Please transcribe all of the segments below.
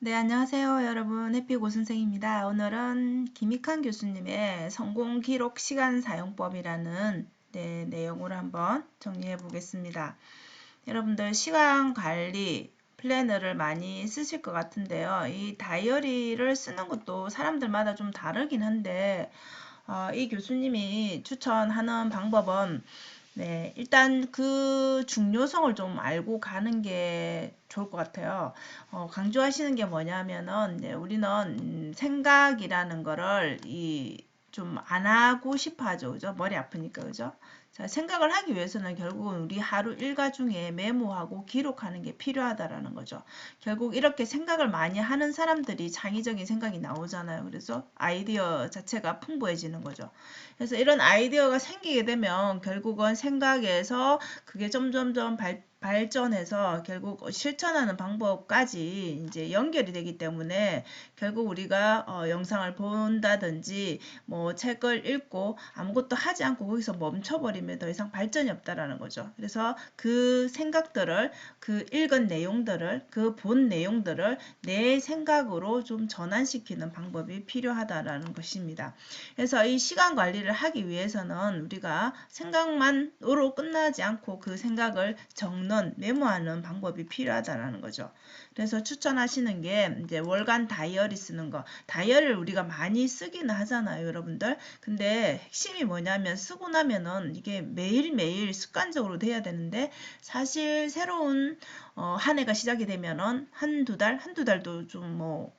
네, 안녕하세요, 여러분. 해피고 선생입니다. 오늘은 김익환 교수님의 성공 기록 시간 사용법이라는 내용을 한번 정리해 보겠습니다. 여러분들 시간 관리 플래너를 많이 쓰실 것 같은데요. 이 다이어리를 쓰는 것도 사람들마다 좀 다르긴 한데, 이 교수님이 추천하는 방법은 일단 그 중요성을 좀 알고 가는 게 좋을 것 같아요. 강조하시는 게 뭐냐면은, 우리는 생각이라는 거를 좀 안 하고 싶어 하죠. 그죠? 머리 아프니까. 그죠? 자, 생각을 하기 위해서는 결국은 우리 하루 일과 중에 메모하고 기록하는 게 필요하다라는 거죠. 결국 이렇게 생각을 많이 하는 사람들이 창의적인 생각이 나오잖아요. 그래서 아이디어 자체가 풍부해지는 거죠. 그래서 이런 아이디어가 생기게 되면 결국은 생각에서 그게 점점점 발전해서 결국 실천하는 방법까지 이제 연결이 되기 때문에 결국 우리가 영상을 본다든지 뭐 책을 읽고 아무것도 하지 않고 거기서 멈춰버리면 더 이상 발전이 없다라는 거죠. 그래서 그 생각들을 그 읽은 내용들을 그 본 내용들을 내 생각으로 좀 전환시키는 방법이 필요하다라는 것입니다. 그래서 이 시간 관리를 하기 위해서는 우리가 생각만으로 끝나지 않고 그 생각을 적는, 메모하는 방법이 필요하다라는 거죠. 그래서 추천하시는 게 이제 월간 다이어리 쓰는 거. 다이어리를 우리가 많이 쓰기는 하잖아요, 여러분들. 근데 핵심이 뭐냐면 쓰고 나면은 이게 매일매일 습관적으로 돼야 되는데 사실 새로운 한 해가 시작이 되면은 한두 달도 좀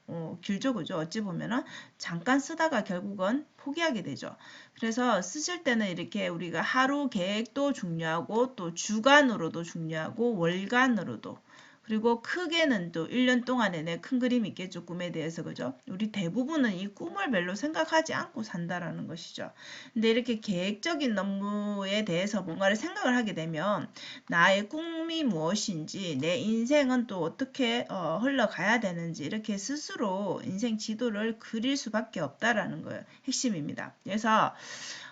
길죠, 그죠? 어찌 보면은 잠깐 쓰다가 결국은 포기하게 되죠. 그래서 쓰실 때는 이렇게 우리가 하루 계획도 중요하고 또 주간으로도 중요하고 월간으로도 그리고 크게는 또 1년 동안에 내 큰 그림이 있겠죠. 꿈에 대해서. 그죠? 우리 대부분은 이 꿈을 별로 생각하지 않고 산다라는 것이죠. 근데 이렇게 계획적인 업무에 대해서 뭔가를 생각을 하게 되면 나의 꿈이 무엇인지 내 인생은 또 어떻게 흘러가야 되는지 이렇게 스스로 인생 지도를 그릴 수밖에 없다라는 거예요. 핵심입니다. 그래서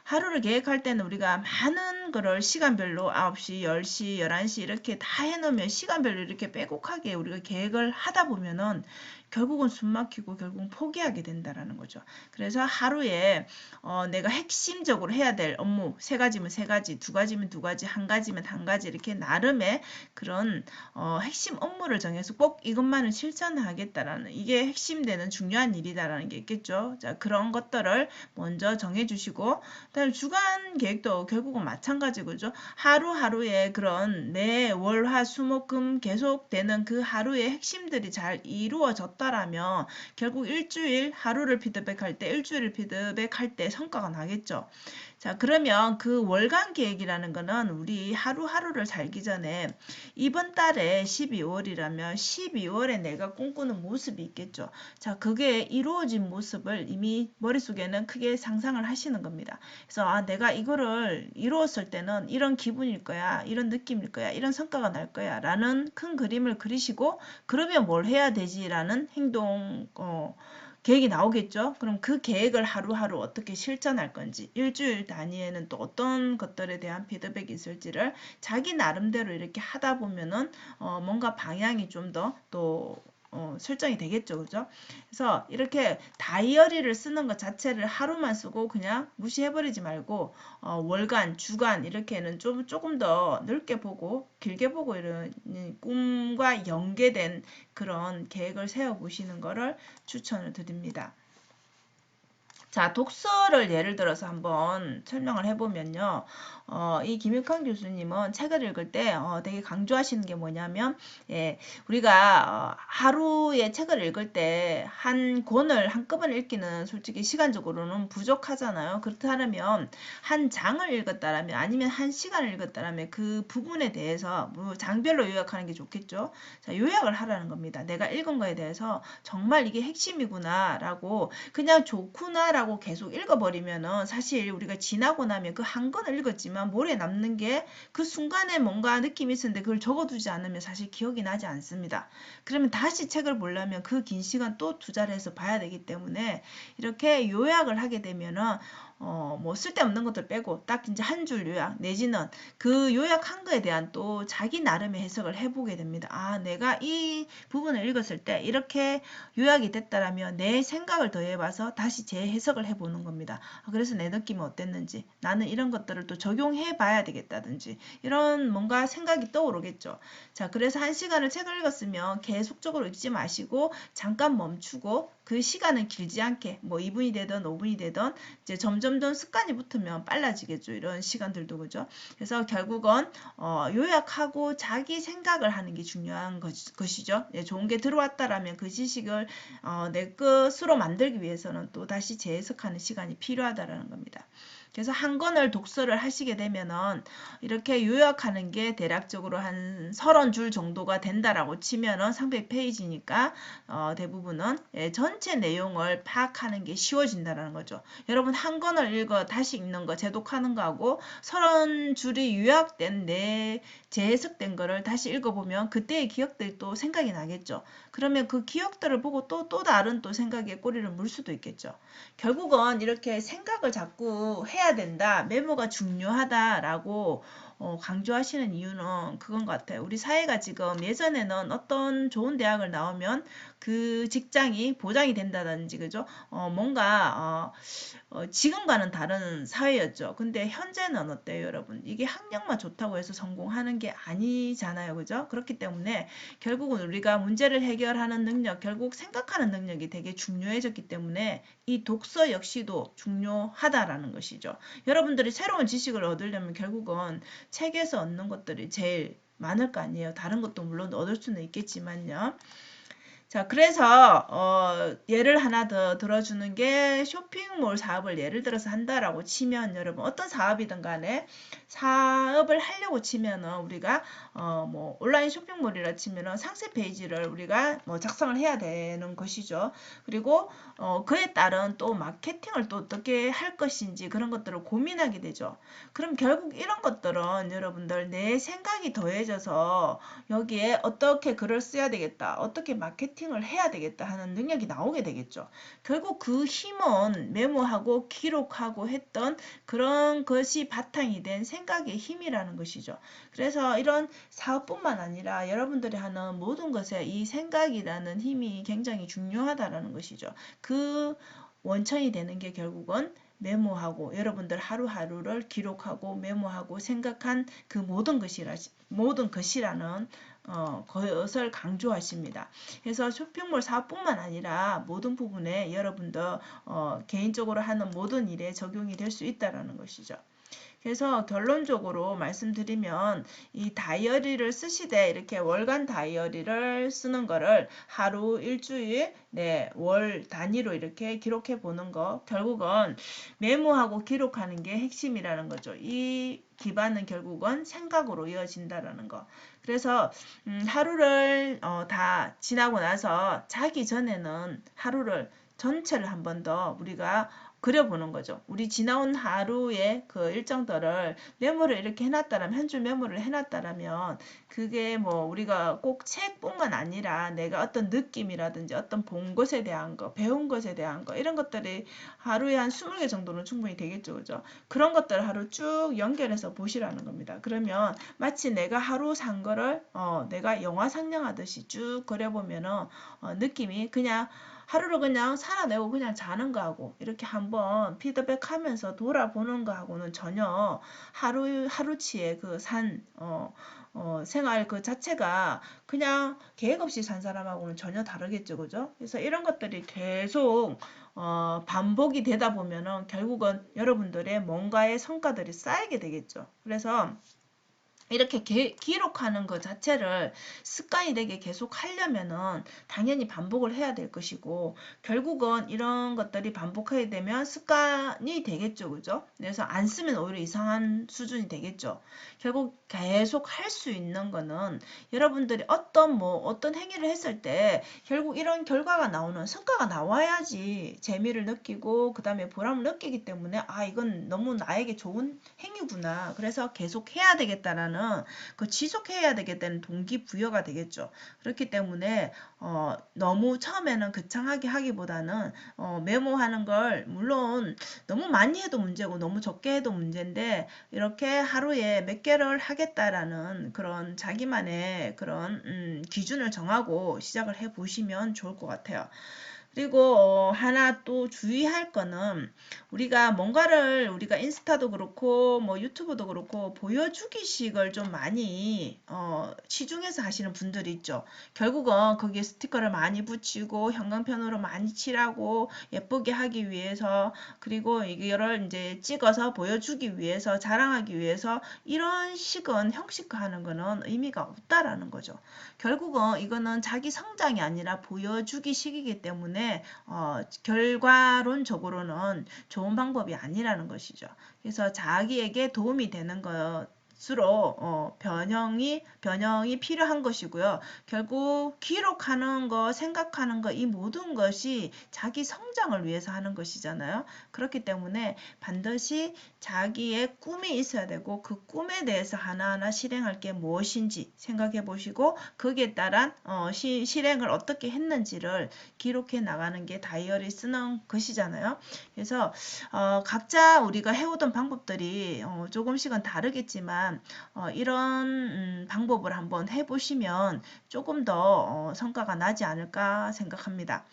하루를 계획할 때는 우리가 많은 거를 시간별로 9시, 10시, 11시 이렇게 다 해놓으면 시간별로 이렇게 빼곡하게 우리가 계획을 하다 보면은 결국은 숨 막히고 결국은 포기하게 된다라는 거죠. 그래서 하루에 내가 핵심적으로 해야 될 업무 세 가지면 세 가지, 두 가지면 두 가지, 한 가지면 한 가지 이렇게 나름의 그런 핵심 업무를 정해서 꼭 이것만은 실천하겠다라는 이게 핵심되는 중요한 일이다라는 게 있겠죠. 자, 그런 것들을 먼저 정해주시고 그다음에 주간 계획도 결국은 마찬가지고 그죠. 하루하루의 그런 매, 월, 화, 수, 목, 금 계속되는 그 하루의 핵심들이 잘 이루어졌다라면 결국 일주일 하루를 피드백할 때 일주일을 피드백할 때 성과가 나겠죠. 자, 그러면 그 월간 계획이라는 거는 우리 하루하루를 살기 전에 이번 달에 12월이라면 12월에 내가 꿈꾸는 모습이 있겠죠. 자, 그게 이루어진 모습을 이미 머릿속에는 크게 상상을 하시는 겁니다. 그래서 내가 이거를 이루었을 때는 이런 기분일 거야, 이런 느낌일 거야, 이런 성과가 날 거야 라는 큰 그림을 그리시고 그러면 뭘 해야 되지라는 행동 계획이 나오겠죠. 그럼 그 계획을 하루하루 어떻게 실천할 건지 일주일 단위에는 또 어떤 것들에 대한 피드백이 있을지를 자기 나름대로 이렇게 하다 보면은 뭔가 방향이 좀 더 또 설정이 되겠죠. 그죠? 그래서 이렇게 다이어리를 쓰는 것 자체를 하루만 쓰고 그냥 무시해버리지 말고 월간, 주간 이렇게는 조금 더 넓게 보고 길게 보고 이런 꿈과 연계된 그런 계획을 세워보시는 것을 추천을 드립니다. 자, 독서를 예를 들어서 한번 설명을 해보면요. 이 김익환 교수님은 책을 읽을 때 되게 강조하시는 게 뭐냐면, 우리가 하루에 책을 읽을 때 한 권을 한꺼번에 읽기는 솔직히 시간적으로는 부족하잖아요. 그렇다면 한 장을 읽었다라면 아니면 한 시간을 읽었다라면 그 부분에 대해서 뭐 장별로 요약하는 게 좋겠죠. 자, 요약을 하라는 겁니다. 내가 읽은 거에 대해서 정말 이게 핵심이구나라고 그냥 좋구나라고 계속 읽어버리면은 사실 우리가 지나고 나면 그 한 권을 읽었지만 머리에 남는 게 그 순간에 뭔가 느낌이 있었는데 그걸 적어두지 않으면 사실 기억이 나지 않습니다. 그러면 다시 책을 보려면 그 긴 시간 또 투자를 해서 봐야 되기 때문에 이렇게 요약을 하게 되면은 뭐 쓸데없는 것들 빼고 딱 이제 한 줄 요약 내지는 그 요약한 거에 대한 또 자기 나름의 해석을 해보게 됩니다. 아, 내가 이 부분을 읽었을 때 이렇게 요약이 됐다라면 내 생각을 더해봐서 다시 재해석을 해보는 겁니다. 그래서 내 느낌은 어땠는지, 나는 이런 것들을 또 적용해 봐야 되겠다든지 이런 뭔가 생각이 떠오르겠죠. 자, 그래서 한 시간을 책을 읽었으면 계속적으로 읽지 마시고 잠깐 멈추고 그 시간은 길지 않게 뭐 2분이 되든 5분이 되든 이제 점점점 습관이 붙으면 빨라지겠죠. 이런 시간들도 그죠. 그래서 결국은 요약하고 자기 생각을 하는 게 중요한 것이죠. 예, 좋은 게 들어왔다라면 그 지식을 내 것으로 만들기 위해서는 또 다시 재해석하는 시간이 필요하다라는 겁니다. 그래서 한 권을 독서를 하시게 되면은 이렇게 요약하는 게 대략적으로 한 30줄 정도가 된다라고 치면은 300페이지니까 대부분은 전체 내용을 파악하는 게 쉬워진다는 거죠. 여러분 한 권을 읽어 다시 읽는 거 재독하는 거하고 30줄이 요약된 재해석된 거를 다시 읽어보면 그때의 기억들이 또 생각이 나겠죠. 그러면 그 기억들을 보고 또 다른 또 생각에 꼬리를 물 수도 있겠죠. 결국은 이렇게 생각을 자꾸 해야 된다, 메모가 중요하다라고 강조하시는 이유는 그건 것 같아요. 우리 사회가 지금 예전에는 어떤 좋은 대학을 나오면 그 직장이 보장이 된다든지 그죠? 뭔가 지금과는 다른 사회였죠. 근데 현재는 어때요, 여러분? 이게 학력만 좋다고 해서 성공하는 게 아니잖아요. 그죠? 그렇기 때문에 결국은 우리가 문제를 해결하는 능력, 결국 생각하는 능력이 되게 중요해졌기 때문에 이 독서 역시도 중요하다라는 것이죠. 여러분들이 새로운 지식을 얻으려면 결국은 책에서 얻는 것들이 제일 많을 거 아니에요. 다른 것도 물론 얻을 수는 있겠지만요. 자, 그래서 예를 하나 더 들어주는 게 쇼핑몰 사업을 예를 들어서 한다라고 치면 여러분 어떤 사업이든 간에 사업을 하려고 치면은 우리가 뭐 온라인 쇼핑몰이라 치면은 상세 페이지를 우리가 뭐 작성을 해야 되는 것이죠. 그리고 그에 따른 또 마케팅을 또 어떻게 할 것인지 그런 것들을 고민하게 되죠. 그럼 결국 이런 것들은 여러분들 내 생각이 더해져서 여기에 어떻게 글을 써야 되겠다, 어떻게 마케팅을 해야 되겠다 하는 능력이 나오게 되겠죠. 결국 그 힘은 메모하고 기록하고 했던 그런 것이 바탕이 된 생각의 힘이라는 것이죠. 그래서 이런 사업뿐만 아니라 여러분들이 하는 모든 것에 이 생각이라는 힘이 굉장히 중요하다라는 것이죠. 그 원천이 되는 게 결국은 메모하고 여러분들 하루하루를 기록하고 메모하고 생각한 그 모든 것이라는 것을 강조하십니다. 그래서 쇼핑몰 사업뿐만 아니라 모든 부분에 여러분들 개인적으로 하는 모든 일에 적용이 될 수 있다는 것이죠. 그래서 결론적으로 말씀드리면 이 다이어리를 쓰시되 이렇게 월간 다이어리를 쓰는 거를 하루, 일주일, 월 단위로 이렇게 기록해 보는 거 결국은 메모하고 기록하는 게 핵심이라는 거죠. 이 기반은 결국은 생각으로 이어진다라는 거. 그래서 하루를 다 지나고 나서 자기 전에는 하루를 전체를 한 번 더 우리가 그려보는 거죠. 우리 지나온 하루의 그 일정들을 메모를 이렇게 해놨다라면 한 줄 메모를 해놨다라면 그게 뭐 우리가 꼭 책뿐만 아니라 내가 어떤 느낌이라든지 어떤 본 것에 대한 거, 배운 것에 대한 거 이런 것들이 하루에 한 20개 정도는 충분히 되겠죠. 그죠? 그런 것들을 하루 쭉 연결해서 보시라는 겁니다. 그러면 마치 내가 하루 산 거를 내가 영화 상영하듯이 쭉 그려보면은 느낌이 그냥 하루를 그냥 살아내고 그냥 자는 거하고 이렇게 한번 피드백하면서 돌아보는 거하고는 전혀 하루치의 그 생활 그 자체가 그냥 계획 없이 산 사람하고는 전혀 다르겠죠, 그죠? 그래서 이런 것들이 계속 반복이 되다 보면은 결국은 여러분들의 뭔가의 성과들이 쌓이게 되겠죠. 그래서 이렇게 기록하는 것 자체를 습관이 되게 계속 하려면은 당연히 반복을 해야 될 것이고 결국은 이런 것들이 반복하게 되면 습관이 되겠죠. 그죠? 그래서 안 쓰면 오히려 이상한 수준이 되겠죠. 결국 계속 할 수 있는 거는 여러분들이 어떤 행위를 했을 때 결국 이런 결과가 나오는 성과가 나와야지 재미를 느끼고 그 다음에 보람을 느끼기 때문에 아 이건 너무 나에게 좋은 행위구나. 그래서 계속 해야 되겠다라는 하면은 그 지속해야 되겠다는 동기부여가 되겠죠. 그렇기 때문에 너무 처음에는 거창하게 하기보다는 메모하는 걸 물론 너무 많이 해도 문제고 너무 적게 해도 문제인데 이렇게 하루에 몇 개를 하겠다라는 그런 자기만의 그런 기준을 정하고 시작을 해 보시면 좋을 것 같아요. 그리고 하나 또 주의할 거는 우리가 뭔가를 우리가 인스타도 그렇고 뭐 유튜브도 그렇고 보여주기식을 좀 많이 치중해서 하시는 분들이 있죠. 결국은 거기에 스티커를 많이 붙이고 형광펜으로 많이 칠하고 예쁘게 하기 위해서 그리고 이거를 이제 찍어서 보여주기 위해서 자랑하기 위해서 이런 식은 형식화하는 거는 의미가 없다라는 거죠. 결국은 이거는 자기 성장이 아니라 보여주기식이기 때문에 결과론적으로는 좋은 방법이 아니라는 것이죠. 그래서 자기에게 도움이 되는 것으로 변형이 필요한 것이고요. 결국 기록하는 거, 생각하는 거, 이 모든 것이 자기 성장을 위해서 하는 것이잖아요. 그렇기 때문에 반드시 자기의 꿈이 있어야 되고 그 꿈에 대해서 하나하나 실행할 게 무엇인지 생각해 보시고 거기에 따른 실행을 어떻게 했는지를 기록해 나가는 게 다이어리 쓰는 것이잖아요. 그래서 각자 우리가 해오던 방법들이 조금씩은 다르겠지만 이런 방법을 한번 해보시면 조금 더 성과가 나지 않을까 생각합니다.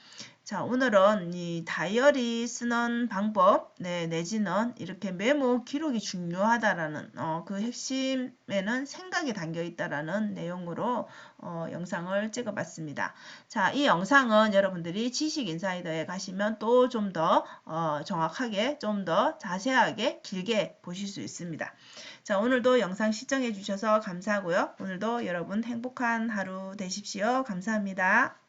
자, 오늘은 이 다이어리 쓰는 방법, 내지는 이렇게 메모 기록이 중요하다라는 그 핵심에는 생각이 담겨 있다라는 내용으로 영상을 찍어봤습니다. 자, 이 영상은 여러분들이 지식인사이더에 가시면 또 좀 더 정확하게, 좀 더 자세하게, 길게 보실 수 있습니다. 자, 오늘도 영상 시청해 주셔서 감사하고요. 오늘도 여러분 행복한 하루 되십시오. 감사합니다.